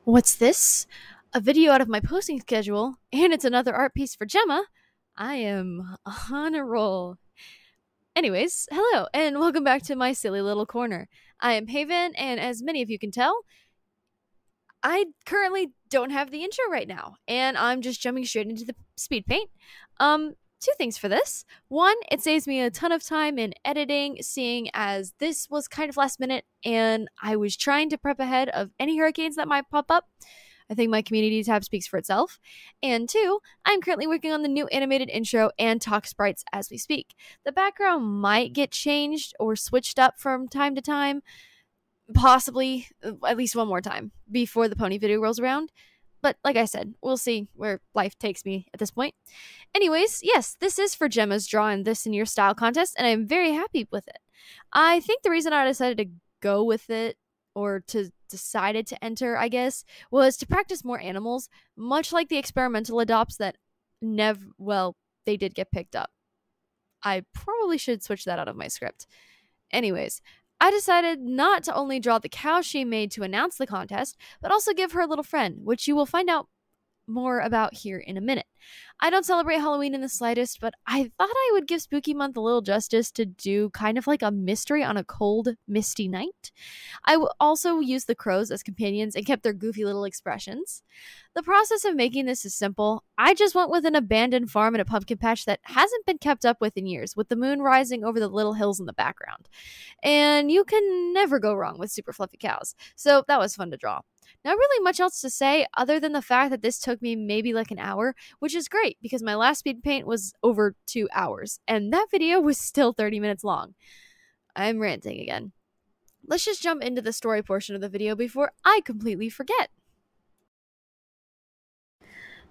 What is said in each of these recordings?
What's this? A video out of my posting schedule, and it's another art piece for Gemma. I am on a roll. Anyways, hello, and welcome back to my silly little corner. I am Haven, and as many of you can tell, I currently don't have the intro right now, and I'm just jumping straight into the speed paint. Two things for this. One, it saves me a ton of time in editing, seeing as this was kind of last minute, and I was trying to prep ahead of any hurricanes that might pop up. I think my community tab speaks for itself. And two, I'm currently working on the new animated intro and talk sprites as we speak. The background might get changed or switched up from time to time, possibly at least one more time before the pony video rolls around. But like I said, we'll see where life takes me at this point. Anyways, yes, this is for Gemma's Draw in This in Your Style contest, and I'm very happy with it. I think the reason I decided to go with it, or to decided to enter, I guess, was to practice more animals, much like the experimental adopts that they did get picked up. I probably should switch that out of my script. Anyways, I decided not to only draw the cow she made to announce the contest, but also give her a little friend, which you will find out more about here in a minute. I don't celebrate Halloween in the slightest, but I thought I would give Spooky Month a little justice to do kind of like a mystery on a cold, misty night. I will also use the crows as companions and kept their goofy little expressions. The process of making this is simple. I just went with an abandoned farm and a pumpkin patch that hasn't been kept up with in years, with the moon rising over the little hills in the background. And you can never go wrong with super fluffy cows, so that was fun to draw. Not really much else to say other than the fact that this took me maybe like an hour, which is great because my last speed paint was over 2 hours, and that video was still 30 minutes long. I'm ranting again. Let's just jump into the story portion of the video before I completely forget.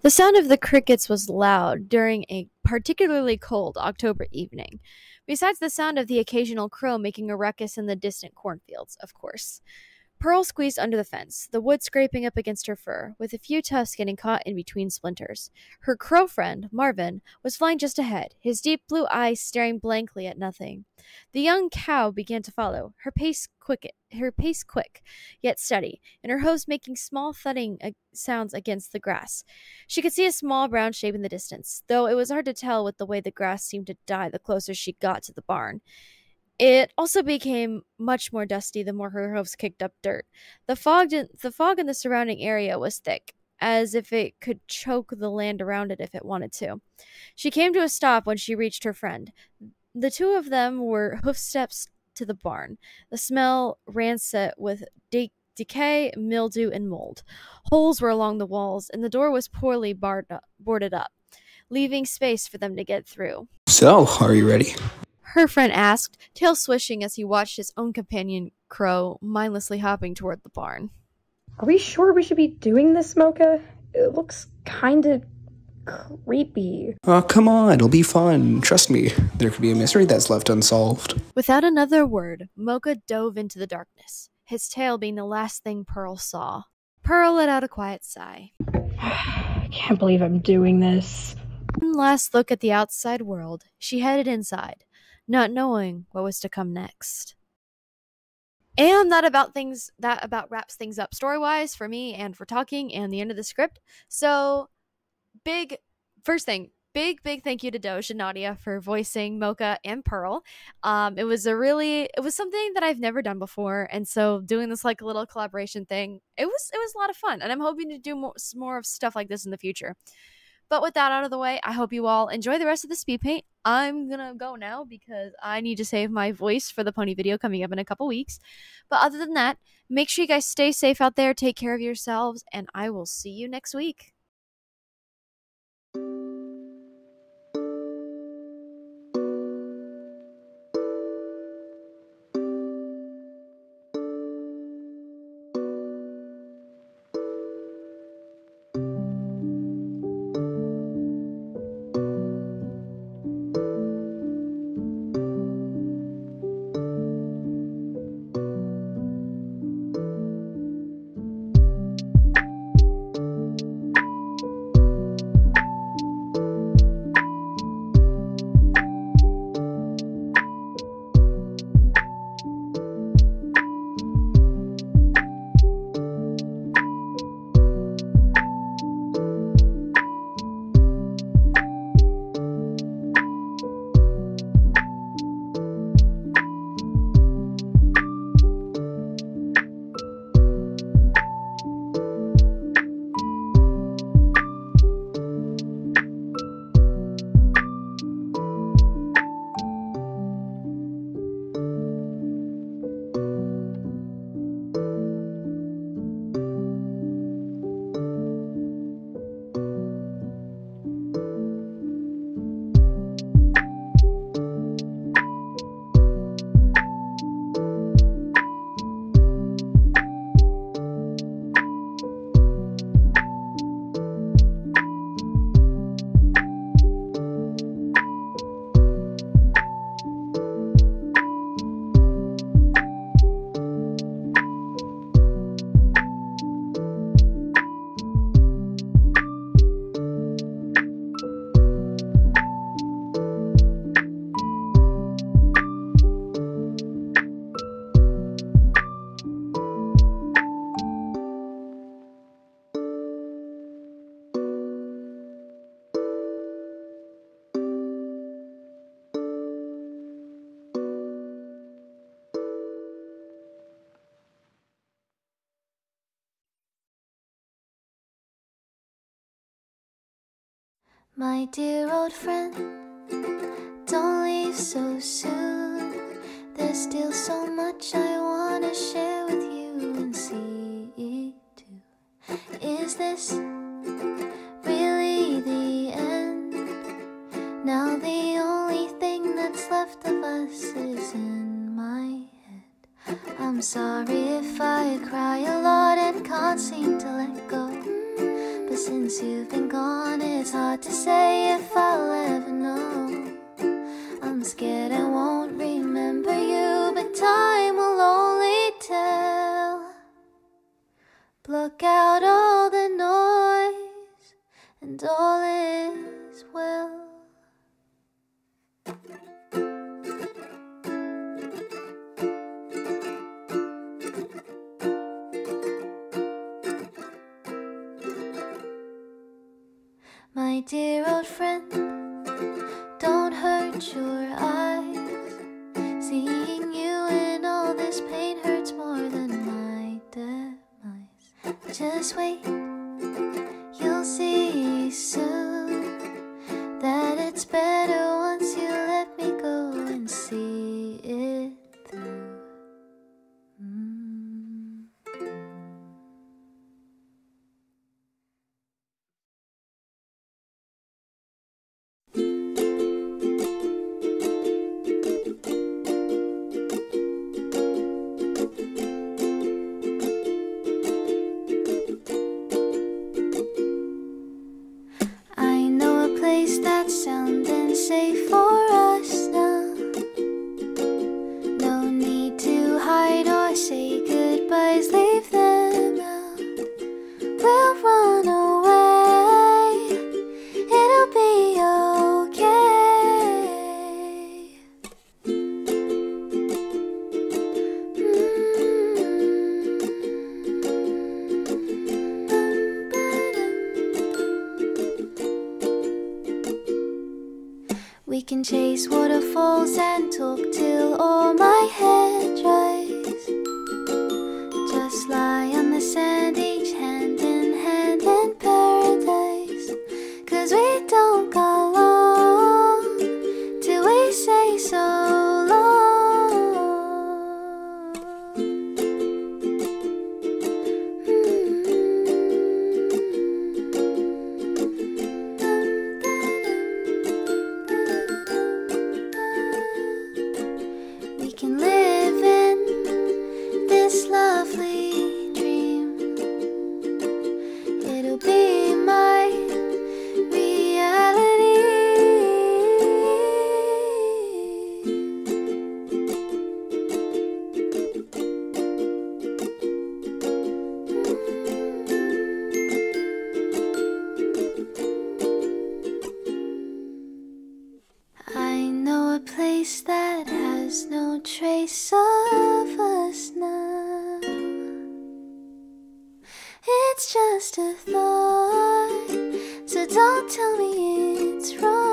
The sound of the crickets was loud during a particularly cold October evening, besides the sound of the occasional crow making a ruckus in the distant cornfields, of course. Pearl squeezed under the fence, the wood scraping up against her fur, with a few tufts getting caught in between splinters. Her crow friend, Marvin, was flying just ahead, his deep blue eyes staring blankly at nothing. The young cow began to follow, her pace quick, yet steady, and her hooves making small thudding sounds against the grass. She could see a small brown shape in the distance, though it was hard to tell with the way the grass seemed to die the closer she got to the barn. It also became much more dusty the more her hooves kicked up dirt. The fog in the surrounding area was thick, as if it could choke the land around it if it wanted to. She came to a stop when she reached her friend. The two of them were hoof steps to the barn, the smell rancid with decay, mildew, and mold. Holes were along the walls, and the door was poorly boarded up, leaving space for them to get through. So, are you ready? Her friend asked, tail swishing as he watched his own companion crow mindlessly hopping toward the barn. Are we sure we should be doing this, Mocha? It looks kinda creepy. Oh, come on, it'll be fun. Trust me, there could be a mystery that's left unsolved. Without another word, Mocha dove into the darkness, his tail being the last thing Pearl saw. Pearl let out a quiet sigh. I can't believe I'm doing this. One last look at the outside world, she headed inside, not knowing what was to come next. And that about wraps things up story-wise for me and for talking and the end of the script. So, big thank you to Doge and Nadia for voicing Mocha and Pearl. It was something that I've never done before, and so doing this like a little collaboration thing, it was a lot of fun, and I'm hoping to do more of stuff like this in the future. But with that out of the way, I hope you all enjoy the rest of the speed paint. I'm gonna go now because I need to save my voice for the pony video coming up in a couple weeks. But other than that, make sure you guys stay safe out there, take care of yourselves, and I will see you next week. My dear old friend, don't leave so soon. There's still so much I wanna share with you and see too. Is this really the end? Now the only thing that's left of us is in my head. I'm sorry if I cry a lot and can't seem to let go. But since you've been gone, it's hard to say if I'll ever know. I'm scared I won't remember you, but time will only tell. Block out all the noise, and all is well. My dear old friend, don't hurt your eyes. Seeing you in all this pain hurts more than my demise. Just wait, you'll see soon that it's better once you let me go and see it through. That's sounding safe for us now. No need to hide or say goodbyes, leave them out. We'll run away, it'll be okay. We can chase waterfalls and talk till all my hair dries. Just lie on the sand, each hand in hand in paradise. 'Cause we don't go long till we say so long. That has no trace of us now. It's just a thought, so don't tell me it's wrong.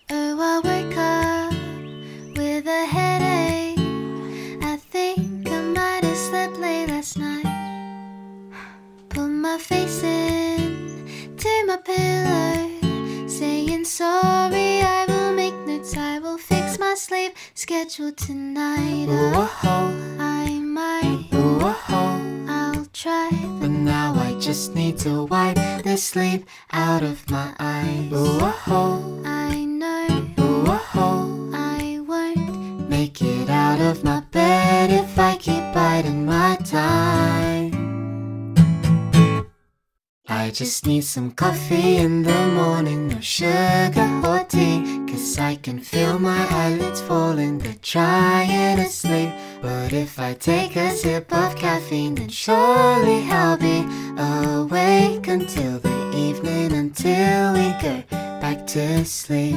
I wake up with a headache. I think I might have slept late last night. Put my face in to my pillow, saying sorry. I will make notes, I will fix my sleep schedule tonight. I might, I'll try, but now I just need to wipe the sleep out of my eyes. I know I won't make it out of my bed if I keep biding my time. I just need some coffee in the morning, no sugar or tea, 'cause I can feel my eyelids falling, they're trying to sleep. But if I take a sip of caffeine, then surely I'll be awake until the evening, until we go back to sleep.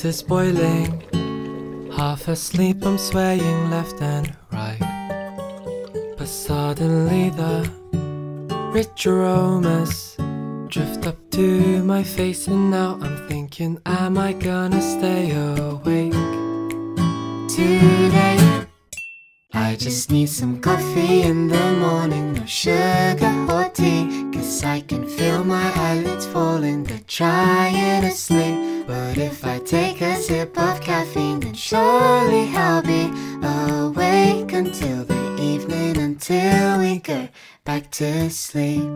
pot is boiling. Half asleep, I'm swaying left and right. But suddenly the rich aromas drift up to my face, and now I'm thinking, am I gonna stay awake today? I just need some coffee in the morning, no sugar or tea, 'cause I can feel my eyelids falling, they're trying to sleep. But if I take a sip of caffeine, then surely I'll be awake until the evening, until we go back to sleep.